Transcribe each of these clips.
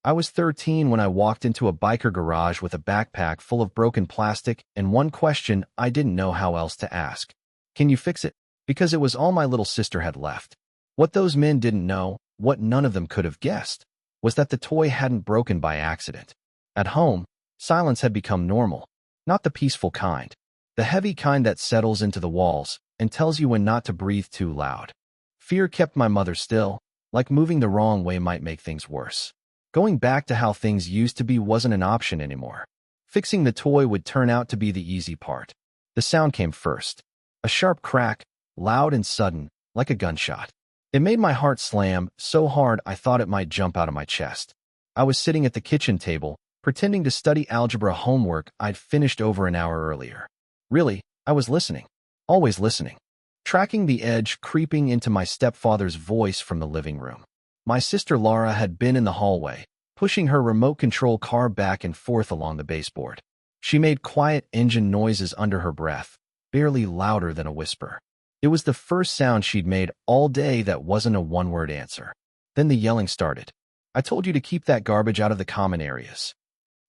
I was 13 when I walked into a biker garage with a backpack full of broken plastic and one question I didn't know how else to ask. Can you fix it? Because it was all my little sister had left. What those men didn't know, what none of them could have guessed, was that the toy hadn't broken by accident. At home, silence had become normal, not the peaceful kind, the heavy kind that settles into the walls and tells you when not to breathe too loud. Fear kept my mother still, like moving the wrong way might make things worse. Going back to how things used to be wasn't an option anymore. Fixing the toy would turn out to be the easy part. The sound came first. A sharp crack, loud and sudden, like a gunshot. It made my heart slam so hard I thought it might jump out of my chest. I was sitting at the kitchen table, pretending to study algebra homework I'd finished over an hour earlier. Really, I was listening. Always listening. Tracking the edge creeping into my stepfather's voice from the living room. My sister Laura had been in the hallway, pushing her remote control car back and forth along the baseboard. She made quiet engine noises under her breath, barely louder than a whisper. It was the first sound she'd made all day that wasn't a one-word answer. Then the yelling started. I told you to keep that garbage out of the common areas.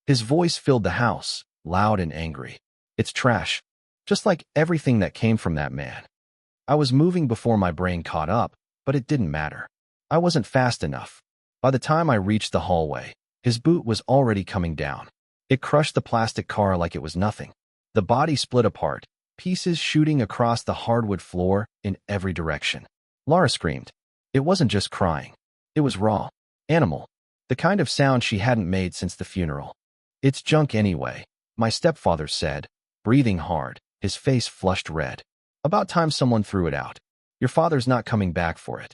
His voice filled the house, loud and angry. It's trash, just like everything that came from that man. I was moving before my brain caught up, but it didn't matter. I wasn't fast enough. By the time I reached the hallway, his boot was already coming down. It crushed the plastic car like it was nothing. The body split apart, pieces shooting across the hardwood floor in every direction. Laura screamed. It wasn't just crying. It was raw, animal, the kind of sound she hadn't made since the funeral. It's junk anyway, my stepfather said, breathing hard, his face flushed red. About time someone threw it out. Your father's not coming back for it.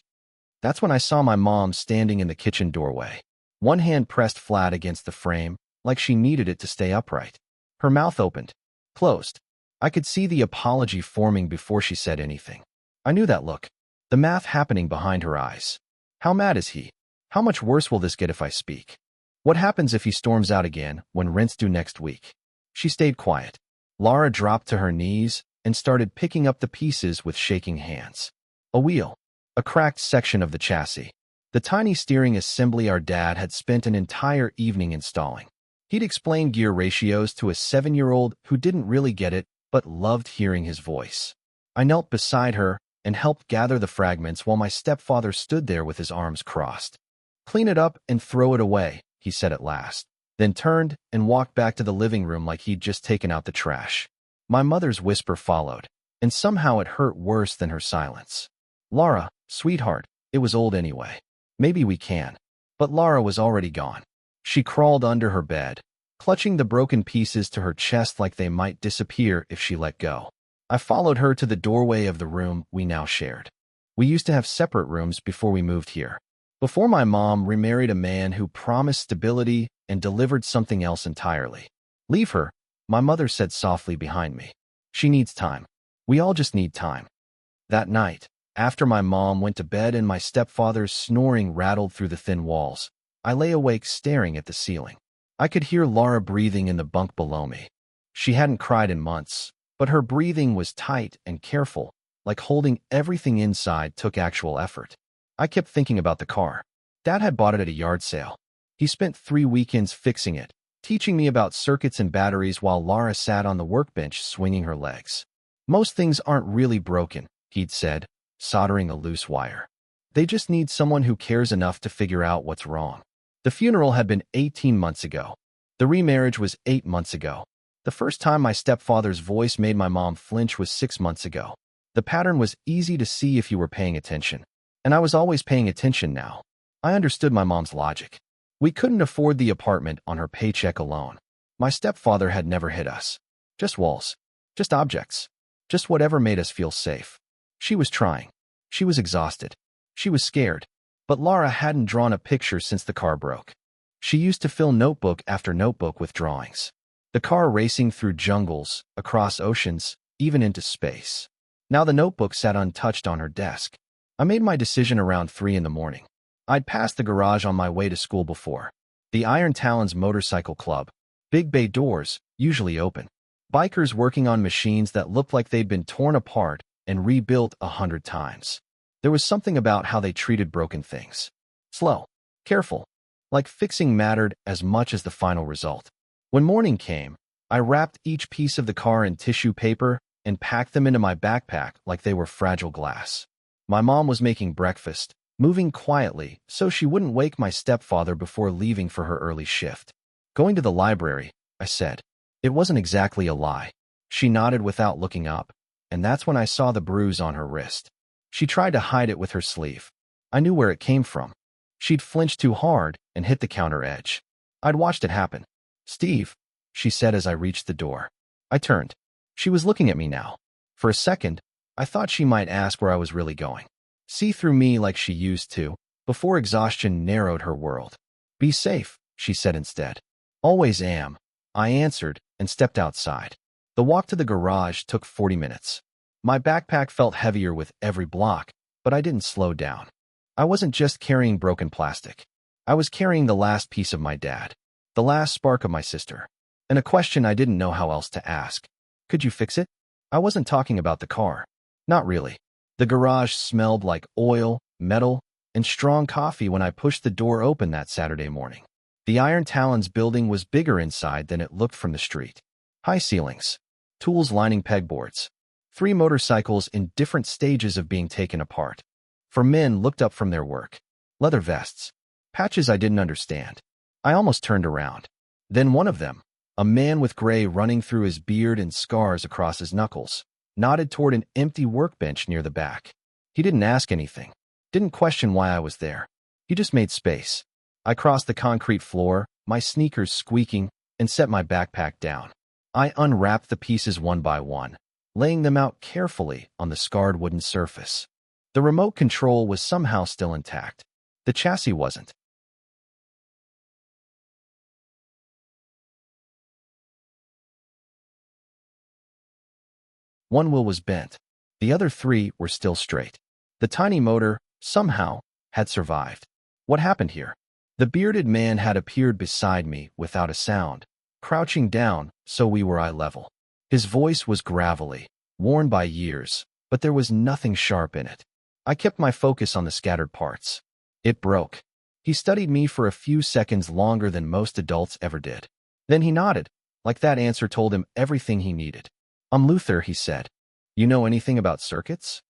That's when I saw my mom standing in the kitchen doorway. One hand pressed flat against the frame, like she needed it to stay upright. Her mouth opened, closed. I could see the apology forming before she said anything. I knew that look. The math happening behind her eyes. How mad is he? How much worse will this get if I speak? What happens if he storms out again when rent's due next week? She stayed quiet. Laura dropped to her knees and started picking up the pieces with shaking hands. A wheel. A cracked section of the chassis. The tiny steering assembly our dad had spent an entire evening installing. He'd explained gear ratios to a 7-year-old who didn't really get it, but loved hearing his voice. I knelt beside her and helped gather the fragments while my stepfather stood there with his arms crossed. Clean it up and throw it away, he said at last, then turned and walked back to the living room like he'd just taken out the trash. My mother's whisper followed, and somehow it hurt worse than her silence. Laura, sweetheart, it was old anyway. Maybe we can. But Laura was already gone. She crawled under her bed, clutching the broken pieces to her chest like they might disappear if she let go. I followed her to the doorway of the room we now shared. We used to have separate rooms before we moved here. Before my mom remarried a man who promised stability and delivered something else entirely. Leave her, my mother said softly behind me. She needs time. We all just need time. That night, after my mom went to bed and my stepfather's snoring rattled through the thin walls, I lay awake staring at the ceiling. I could hear Laura breathing in the bunk below me. She hadn't cried in months, but her breathing was tight and careful, like holding everything inside took actual effort. I kept thinking about the car. Dad had bought it at a yard sale. He spent 3 weekends fixing it, teaching me about circuits and batteries while Laura sat on the workbench swinging her legs. Most things aren't really broken, he'd said, soldering a loose wire. They just need someone who cares enough to figure out what's wrong. The funeral had been 18 months ago. The remarriage was 8 months ago. The first time my stepfather's voice made my mom flinch was 6 months ago. The pattern was easy to see if you were paying attention. And I was always paying attention now. I understood my mom's logic. We couldn't afford the apartment on her paycheck alone. My stepfather had never hit us. Just walls. Just objects. Just whatever made us feel safe. She was trying. She was exhausted. She was scared. But Laura hadn't drawn a picture since the car broke. She used to fill notebook after notebook with drawings. The car racing through jungles, across oceans, even into space. Now the notebook sat untouched on her desk. I made my decision around 3 in the morning. I'd passed the garage on my way to school before. The Iron Talons Motorcycle Club. Big bay doors, usually open. Bikers working on machines that looked like they'd been torn apart and rebuilt 100 times. There was something about how they treated broken things. Slow. Careful. Like fixing mattered as much as the final result. When morning came, I wrapped each piece of the car in tissue paper and packed them into my backpack like they were fragile glass. My mom was making breakfast, moving quietly so she wouldn't wake my stepfather before leaving for her early shift. Going to the library, I said. It wasn't exactly a lie. She nodded without looking up, and that's when I saw the bruise on her wrist. She tried to hide it with her sleeve. I knew where it came from. She'd flinched too hard and hit the counter edge. I'd watched it happen. "Steve," she said as I reached the door. I turned. She was looking at me now. For a second, I thought she might ask where I was really going. See through me like she used to, before exhaustion narrowed her world. "Be safe," she said instead. "Always am," I answered and stepped outside. The walk to the garage took 40 minutes. My backpack felt heavier with every block, but I didn't slow down. I wasn't just carrying broken plastic. I was carrying the last piece of my dad, the last spark of my sister, and a question I didn't know how else to ask. "Could you fix it?" I wasn't talking about the car. Not really. The garage smelled like oil, metal, and strong coffee when I pushed the door open that Saturday morning. The Iron Talons building was bigger inside than it looked from the street. High ceilings, tools lining pegboards, 3 motorcycles in different stages of being taken apart. 4 men looked up from their work. Leather vests, patches I didn't understand. I almost turned around. Then one of them, a man with gray running through his beard and scars across his knuckles, nodded toward an empty workbench near the back. He didn't ask anything, didn't question why I was there. He just made space. I crossed the concrete floor, my sneakers squeaking, and set my backpack down. I unwrapped the pieces one by one, laying them out carefully on the scarred wooden surface. The remote control was somehow still intact. The chassis wasn't. One wheel was bent. The other 3 were still straight. The tiny motor, somehow, had survived. What happened here? The bearded man had appeared beside me without a sound, crouching down so we were eye level. His voice was gravelly, worn by years, but there was nothing sharp in it. I kept my focus on the scattered parts. It broke. He studied me for a few seconds longer than most adults ever did. Then he nodded, like that answer told him everything he needed. "I'm Luther," he said. "You know anything about circuits?"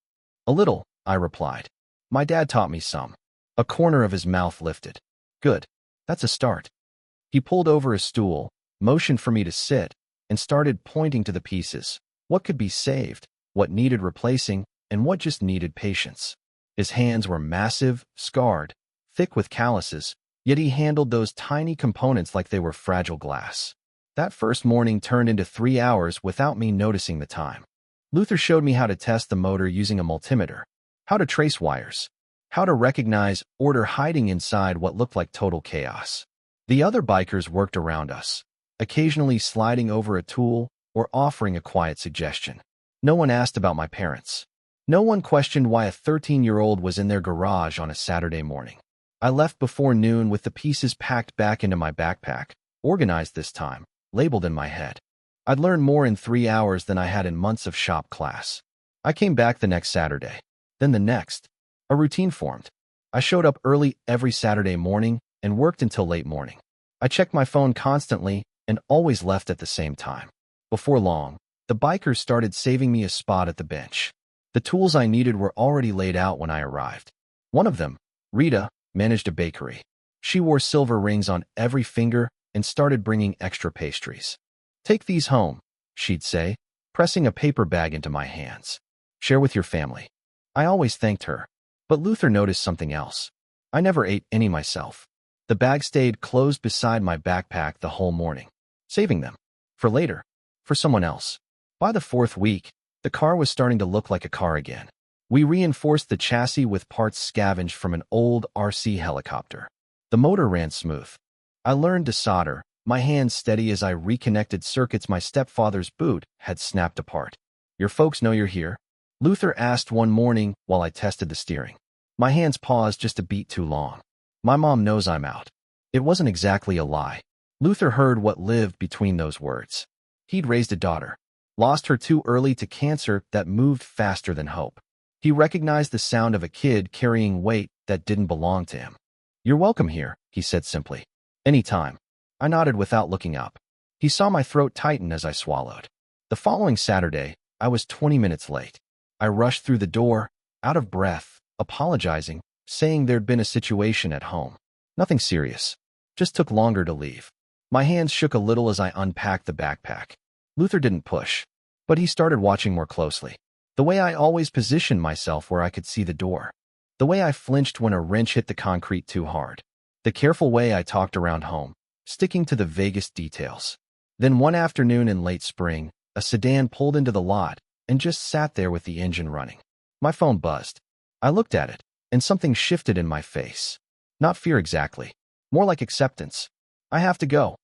"A little," I replied. "My dad taught me some." A corner of his mouth lifted. "Good. That's a start." He pulled over a stool, motioned for me to sit, and started pointing to the pieces. What could be saved, what needed replacing, and what just needed patience. His hands were massive, scarred, thick with calluses, yet he handled those tiny components like they were fragile glass. That first morning turned into 3 hours without me noticing the time. Luther showed me how to test the motor using a multimeter, how to trace wires, how to recognize order hiding inside what looked like total chaos. The other bikers worked around us, occasionally sliding over a tool or offering a quiet suggestion. No one asked about my parents. No one questioned why a 13-year-old was in their garage on a Saturday morning. I left before noon with the pieces packed back into my backpack, organized this time, labeled in my head. I'd learned more in 3 hours than I had in months of shop class. I came back the next Saturday, then the next. A routine formed. I showed up early every Saturday morning and worked until late morning. I checked my phone constantly and always left at the same time. Before long, the bikers started saving me a spot at the bench. The tools I needed were already laid out when I arrived. One of them, Rita, managed a bakery. She wore silver rings on every finger and started bringing extra pastries. "Take these home," she'd say, pressing a paper bag into my hands. "Share with your family." I always thanked her, but Luther noticed something else. I never ate any myself. The bag stayed closed beside my backpack the whole morning, saving them. For later. For someone else. By the 4th week, the car was starting to look like a car again. We reinforced the chassis with parts scavenged from an old RC helicopter. The motor ran smooth. I learned to solder, my hands steady as I reconnected circuits my stepfather's boot had snapped apart. "Your folks know you're here?" Luther asked one morning while I tested the steering. My hands paused just a beat too long. "My mom knows I'm out." It wasn't exactly a lie. Luther heard what lived between those words. He'd raised a daughter, lost her too early to cancer that moved faster than hope. He recognized the sound of a kid carrying weight that didn't belong to him. "You're welcome here," he said simply. Anytime. I nodded without looking up. He saw my throat tighten as I swallowed. The following Saturday, I was 20 minutes late. I rushed through the door, out of breath, apologizing, saying there'd been a situation at home. Nothing serious. Just took longer to leave. My hands shook a little as I unpacked the backpack. Luther didn't push, but he started watching more closely. The way I always positioned myself where I could see the door. The way I flinched when a wrench hit the concrete too hard. The careful way I talked around home, sticking to the vaguest details. Then one afternoon in late spring, a sedan pulled into the lot and just sat there with the engine running. My phone buzzed. I looked at it, and something shifted in my face. Not fear exactly. More like acceptance. I have to go,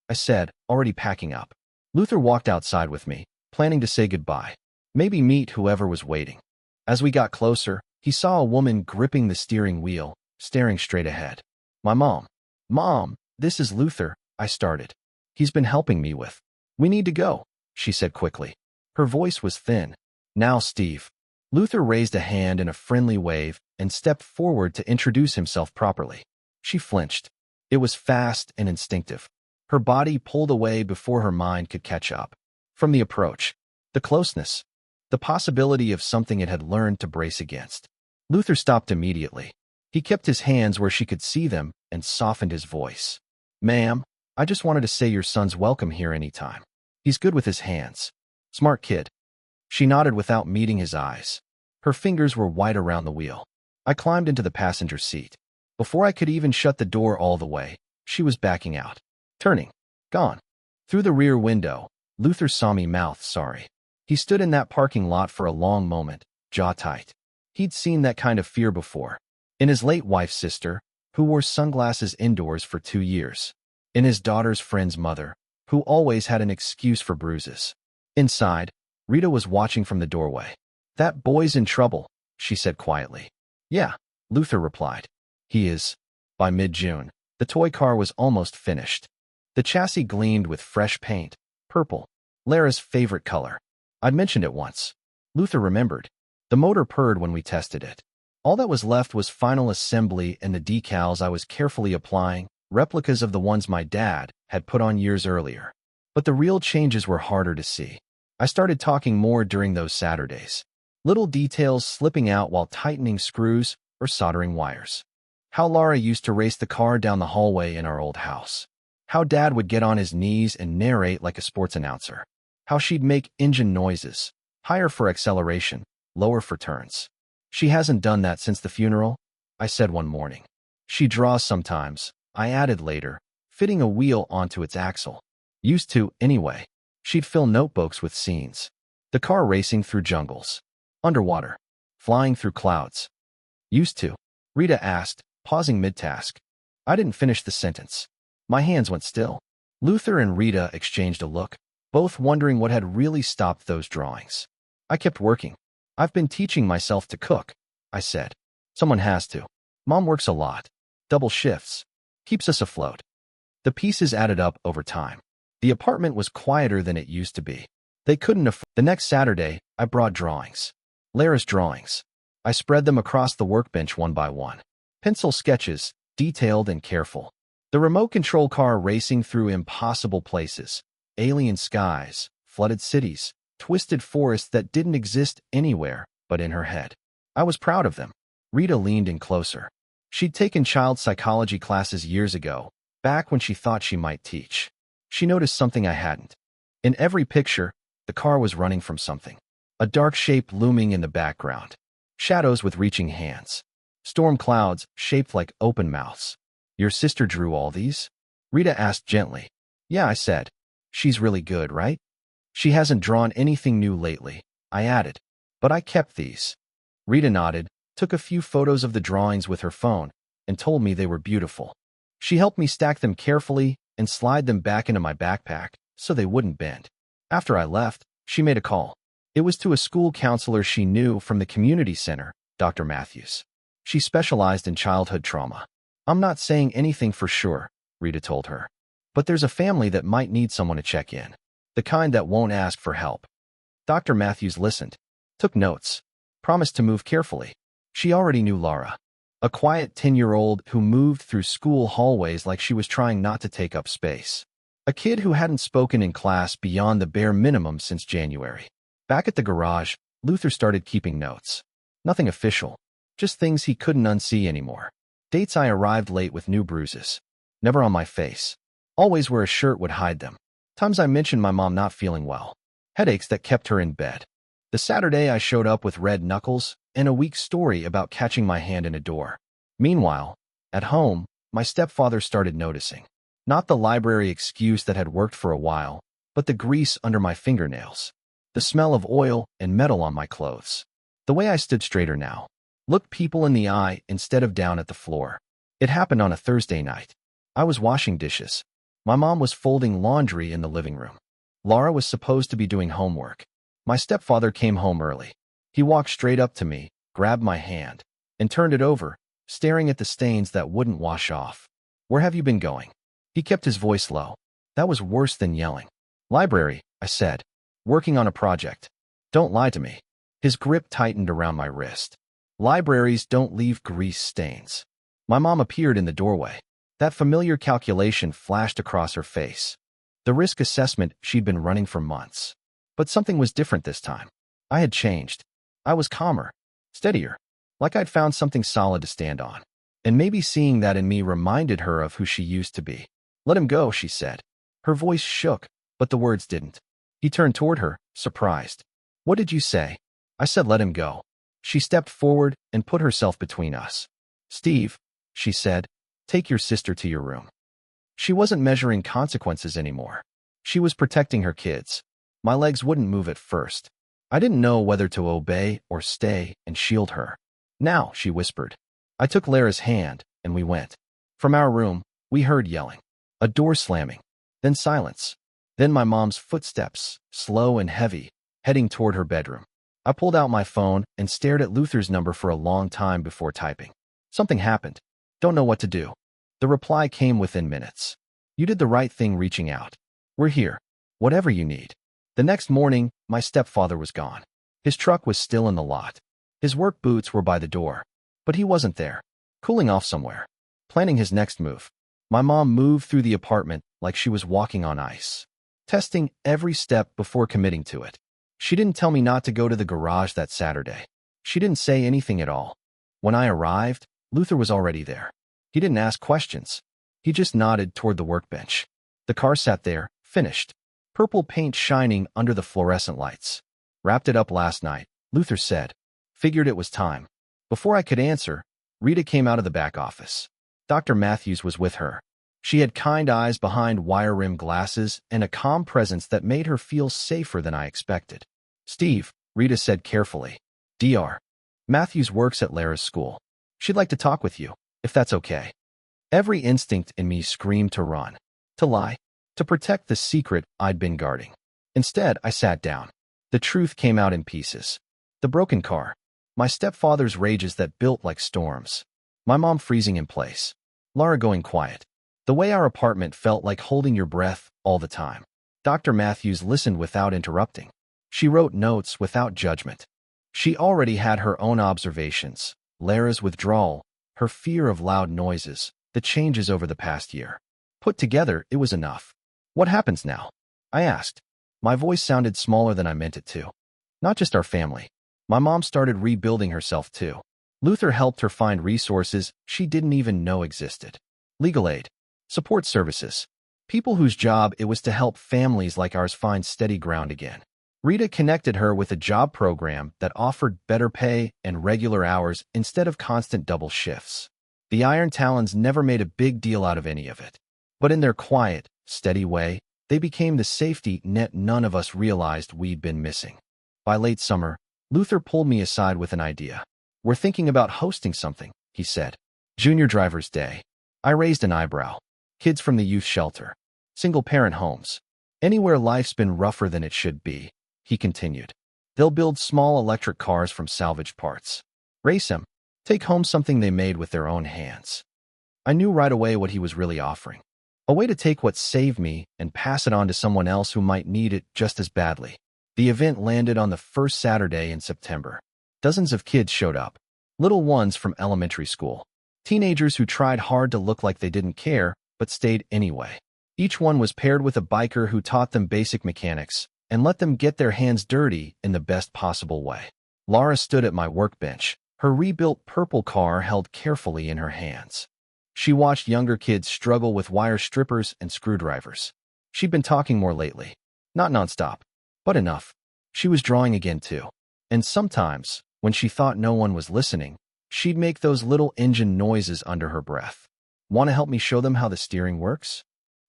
I said, already packing up. Luther walked outside with me, planning to say goodbye. Maybe meet whoever was waiting. As we got closer, he saw a woman gripping the steering wheel, staring straight ahead. My mom. Mom, this is Luther, I started. He's been helping me with. We need to go, she said quickly. Her voice was thin. Now, Steve. Luther raised a hand in a friendly wave and stepped forward to introduce himself properly. She flinched. It was fast and instinctive. Her body pulled away before her mind could catch up. From the approach, the closeness, the possibility of something it had learned to brace against. Luther stopped immediately. He kept his hands where she could see them and softened his voice. Ma'am, I just wanted to say your son's welcome here anytime. He's good with his hands. Smart kid. She nodded without meeting his eyes. Her fingers were white around the wheel. I climbed into the passenger seat. Before I could even shut the door all the way, she was backing out. Turning. Gone. Through the rear window, Luther saw me mouth sorry. He stood in that parking lot for a long moment, jaw tight. He'd seen that kind of fear before. In his late wife's sister, who wore sunglasses indoors for 2 years. In his daughter's friend's mother, who always had an excuse for bruises. Inside, Rita was watching from the doorway. That boy's in trouble, she said quietly. Yeah, Luther replied. He is. By mid-June, the toy car was almost finished. The chassis gleamed with fresh paint, purple, Lara's favorite color. I'd mentioned it once. Luther remembered. The motor purred when we tested it. All that was left was final assembly and the decals I was carefully applying, replicas of the ones my dad had put on years earlier. But the real changes were harder to see. I started talking more during those Saturdays. Little details slipping out while tightening screws or soldering wires. How Lara used to race the car down the hallway in our old house. How Dad would get on his knees and narrate like a sports announcer. How she'd make engine noises, higher for acceleration, lower for turns. She hasn't done that since the funeral, I said one morning. She draws sometimes, I added later, fitting a wheel onto its axle. Used to, anyway. She'd fill notebooks with scenes. The car racing through jungles. Underwater. Flying through clouds. Used to? Rita asked, pausing mid-task. I didn't finish the sentence. My hands went still. Luther and Rita exchanged a look, both wondering what had really stopped those drawings. I kept working. I've been teaching myself to cook, I said. Someone has to. Mom works a lot. Double shifts. Keeps us afloat. The pieces added up over time. The apartment was quieter than it used to be. They couldn't afford. The next Saturday, I brought drawings. Lara's drawings. I spread them across the workbench one by one. Pencil sketches, detailed and careful. The remote control car racing through impossible places. Alien skies, flooded cities, twisted forests that didn't exist anywhere but in her head. I was proud of them. Rita leaned in closer. She'd taken child psychology classes years ago, back when she thought she might teach. She noticed something I hadn't. In every picture, the car was running from something. A dark shape looming in the background. Shadows with reaching hands. Storm clouds shaped like open mouths. Your sister drew all these? Rita asked gently. Yeah, I said. She's really good, right? She hasn't drawn anything new lately, I added. But I kept these. Rita nodded, took a few photos of the drawings with her phone, and told me they were beautiful. She helped me stack them carefully and slide them back into my backpack so they wouldn't bend. After I left, she made a call. It was to a school counselor she knew from the community center, Dr. Matthews. She specialized in childhood trauma. I'm not saying anything for sure, Rita told her. But there's a family that might need someone to check in. The kind that won't ask for help. Dr. Matthews listened, took notes, promised to move carefully. She already knew Lara. A quiet 10-year-old who moved through school hallways like she was trying not to take up space. A kid who hadn't spoken in class beyond the bare minimum since January. Back at the garage, Luther started keeping notes. Nothing official, just things he couldn't unsee anymore. Dates I arrived late with new bruises. Never on my face. Always where a shirt would hide them. Times I mentioned my mom not feeling well. Headaches that kept her in bed. The Saturday I showed up with red knuckles, and a weak story about catching my hand in a door. Meanwhile, at home, my stepfather started noticing. Not the library excuse that had worked for a while, but the grease under my fingernails. The smell of oil and metal on my clothes. The way I stood straighter now. Looked people in the eye instead of down at the floor. It happened on a Thursday night. I was washing dishes. My mom was folding laundry in the living room. Laura was supposed to be doing homework. My stepfather came home early. He walked straight up to me, grabbed my hand, and turned it over, staring at the stains that wouldn't wash off. "Where have you been going?" He kept his voice low. That was worse than yelling. "Library," I said. "Working on a project." "Don't lie to me." His grip tightened around my wrist. "Libraries don't leave grease stains." My mom appeared in the doorway. That familiar calculation flashed across her face. The risk assessment she'd been running for months. But something was different this time. I had changed. I was calmer, steadier, like I'd found something solid to stand on. And maybe seeing that in me reminded her of who she used to be. "Let him go," she said. Her voice shook, but the words didn't. He turned toward her, surprised. "What did you say?" I said let him go. She stepped forward and put herself between us. "Steve," she said, "take your sister to your room." She wasn't measuring consequences anymore. She was protecting her kids. My legs wouldn't move at first. I didn't know whether to obey or stay and shield her. "Now," she whispered. I took Lara's hand, and we went. From our room, we heard yelling. A door slamming. Then silence. Then my mom's footsteps, slow and heavy, heading toward her bedroom. I pulled out my phone and stared at Luther's number for a long time before typing. "Something happened. Don't know what to do." The reply came within minutes. "You did the right thing reaching out. We're here. Whatever you need." The next morning, my stepfather was gone. His truck was still in the lot. His work boots were by the door. But he wasn't there. Cooling off somewhere. Planning his next move. My mom moved through the apartment like she was walking on ice. Testing every step before committing to it. She didn't tell me not to go to the garage that Saturday. She didn't say anything at all. When I arrived, Luther was already there. He didn't ask questions. He just nodded toward the workbench. The car sat there, finished. Purple paint shining under the fluorescent lights. "Wrapped it up last night," Luther said. "Figured it was time." Before I could answer, Rita came out of the back office. Dr. Matthews was with her. She had kind eyes behind wire-rimmed glasses and a calm presence that made her feel safer than I expected. "Steve," Rita said carefully. "Dr. Matthews works at Lara's school. She'd like to talk with you, if that's okay." Every instinct in me screamed to run, to lie, to protect the secret I'd been guarding. Instead, I sat down. The truth came out in pieces. The broken car. My stepfather's rages that built like storms. My mom freezing in place. Lara going quiet. The way our apartment felt like holding your breath all the time. Dr. Matthews listened without interrupting. She wrote notes without judgment. She already had her own observations, Lara's withdrawal, her fear of loud noises, the changes over the past year. Put together, it was enough. "What happens now?" I asked. My voice sounded smaller than I meant it to. "Not just our family. My mom started rebuilding herself too. Luther helped her find resources she didn't even know existed. Legal aid, support services, people whose job it was to help families like ours find steady ground again. Rita connected her with a job program that offered better pay and regular hours instead of constant double shifts. The Iron Talons never made a big deal out of any of it. But in their quiet, steady way, they became the safety net none of us realized we'd been missing. By late summer, Luther pulled me aside with an idea. "We're thinking about hosting something," he said. "Junior Driver's Day." I raised an eyebrow. "Kids from the youth shelter. Single-parent homes. Anywhere life's been rougher than it should be," he continued. "They'll build small electric cars from salvaged parts. Race them. Take home something they made with their own hands." I knew right away what he was really offering. A way to take what saved me and pass it on to someone else who might need it just as badly. The event landed on the first Saturday in September. Dozens of kids showed up. Little ones from elementary school. Teenagers who tried hard to look like they didn't care, but stayed anyway. Each one was paired with a biker who taught them basic mechanics and let them get their hands dirty in the best possible way. Laura stood at my workbench, her rebuilt purple car held carefully in her hands. She watched younger kids struggle with wire strippers and screwdrivers. She'd been talking more lately. Not nonstop, but enough. She was drawing again too. And sometimes, when she thought no one was listening, she'd make those little engine noises under her breath. Want to help me show them how the steering works?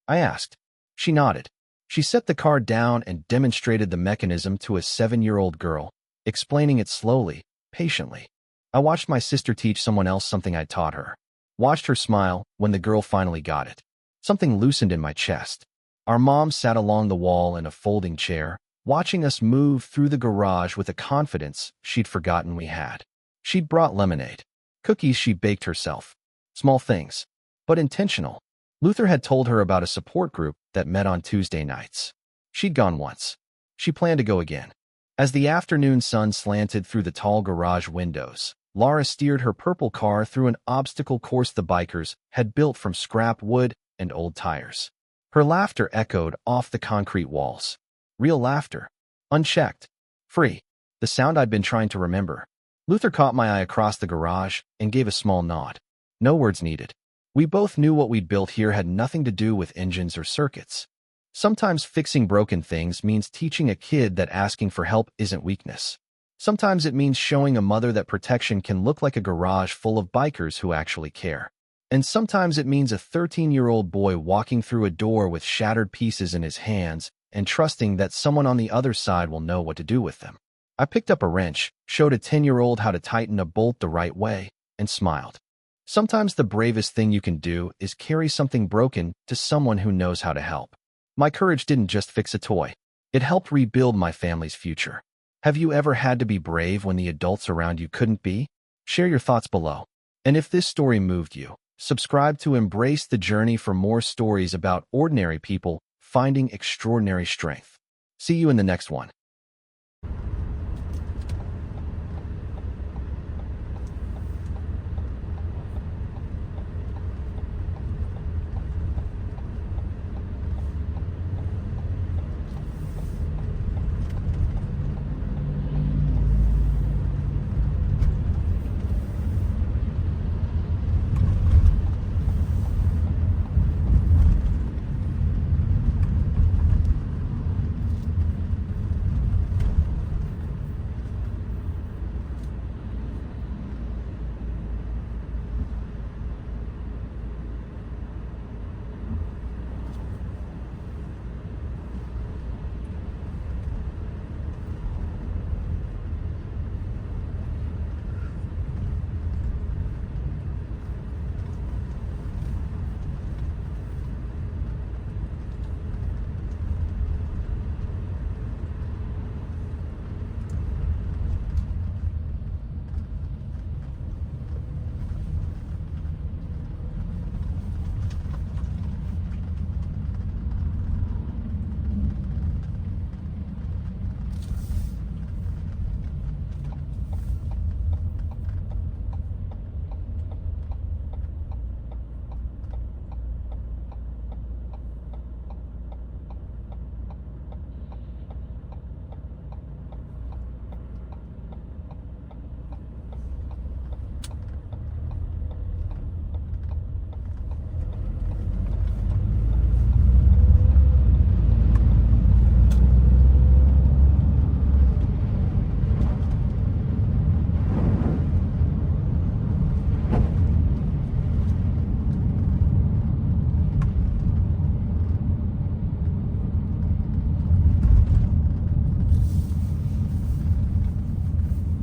I asked. She nodded. She set the car down and demonstrated the mechanism to a 7-year-old girl, explaining it slowly, patiently. I watched my sister teach someone else something I taught her. Watched her smile when the girl finally got it. Something loosened in my chest. Our mom sat along the wall in a folding chair, watching us move through the garage with a confidence she'd forgotten we had. She'd brought lemonade. Cookies she baked herself. Small things, but intentional. Luther had told her about a support group that met on Tuesday nights. She'd gone once. She planned to go again. As the afternoon sun slanted through the tall garage windows, Laura steered her purple car through an obstacle course the bikers had built from scrap wood and old tires. Her laughter echoed off the concrete walls. Real laughter. Unchecked. Free. The sound I'd been trying to remember. Luther caught my eye across the garage and gave a small nod. No words needed. We both knew what we'd built here had nothing to do with engines or circuits. Sometimes fixing broken things means teaching a kid that asking for help isn't weakness. Sometimes it means showing a mother that protection can look like a garage full of bikers who actually care. And sometimes it means a 13-year-old boy walking through a door with shattered pieces in his hands and trusting that someone on the other side will know what to do with them. I picked up a wrench, showed a 10-year-old how to tighten a bolt the right way, and smiled. Sometimes the bravest thing you can do is carry something broken to someone who knows how to help. My courage didn't just fix a toy. It helped rebuild my family's future. Have you ever had to be brave when the adults around you couldn't be? Share your thoughts below. And if this story moved you, subscribe to Embrace the Journey for more stories about ordinary people finding extraordinary strength. See you in the next one.